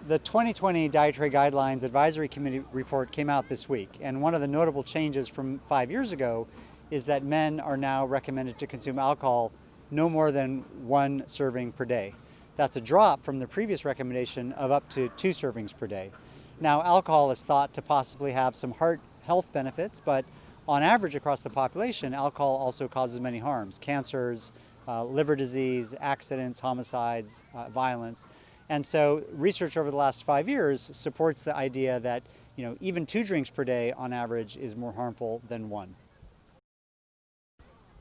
The 2020 Dietary Guidelines Advisory Committee report came out this week, and one of the notable changes from 5 years ago is that men are now recommended to consume alcohol no more than 1 serving per day. That's a drop from the previous recommendation of up to 2 servings per day. Now, alcohol is thought to possibly have some heart health benefits, but on average across the population, alcohol also causes many harms: cancers, liver disease, accidents, homicides, violence. And so research over the last 5 years supports the idea that even 2 drinks per day on average is more harmful than 1.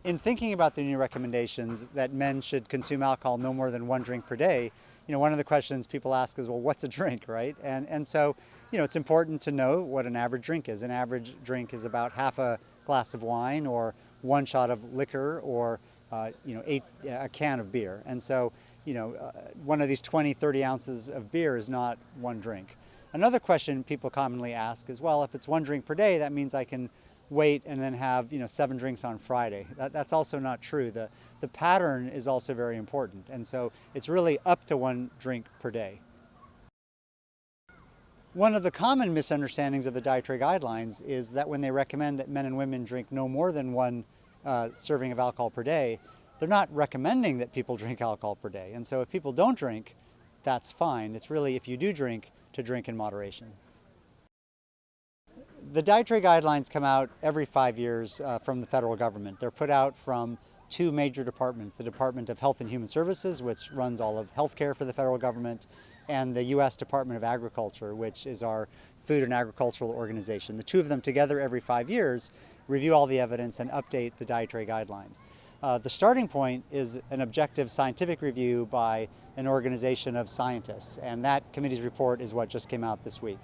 In thinking about the new recommendations that men should consume alcohol no more than 1 drink per day, one of the questions people ask is, well, what's a drink, right? And so, it's important to know what an average drink is. An average drink is about half a glass of wine, or 1 shot of liquor, or a can of beer. And so, one of these 20, 30 ounces of beer is not 1 drink. Another question people commonly ask is, well, if it's 1 drink per day, that means I can wait and then have 7 drinks on Friday. That's also not true. The pattern is also very important, and so it's really up to 1 drink per day. One of the common misunderstandings of the dietary guidelines is that when they recommend that men and women drink no more than 1 serving of alcohol per day, they're not recommending that people drink alcohol per day. And so if people don't drink, that's fine. It's really, if you do drink, to drink in moderation. The dietary guidelines come out every 5 years from the federal government. They're put out from 2 major departments: the Department of Health and Human Services, which runs all of healthcare for the federal government, and the U.S. Department of Agriculture, which is our food and agricultural organization. The 2 of them together every 5 years review all the evidence and update the dietary guidelines. The starting point is an objective scientific review by an organization of scientists, and that committee's report is what just came out this week.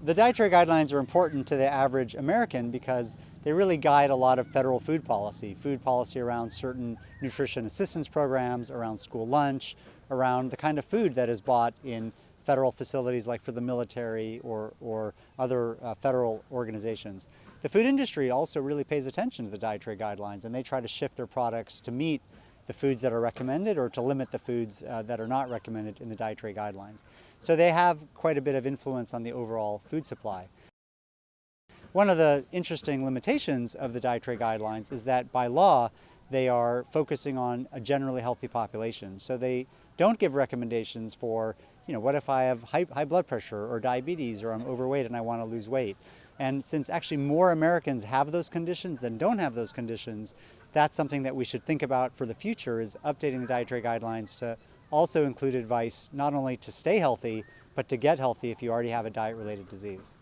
The dietary guidelines are important to the average American because they really guide a lot of federal food policy around certain nutrition assistance programs, around school lunch, around the kind of food that is bought in federal facilities like for the military or other federal organizations. The food industry also really pays attention to the dietary guidelines, and they try to shift their products to meet the foods that are recommended or to limit the foods that are not recommended in the dietary guidelines. So they have quite a bit of influence on the overall food supply. One of the interesting limitations of the dietary guidelines is that by law they are focusing on a generally healthy population. So they don't give recommendations for, what if I have high blood pressure or diabetes, or I'm overweight and I want to lose weight. And since actually more Americans have those conditions than don't have those conditions, that's something that we should think about for the future, is updating the dietary guidelines to also include advice not only to stay healthy, but to get healthy if you already have a diet-related disease.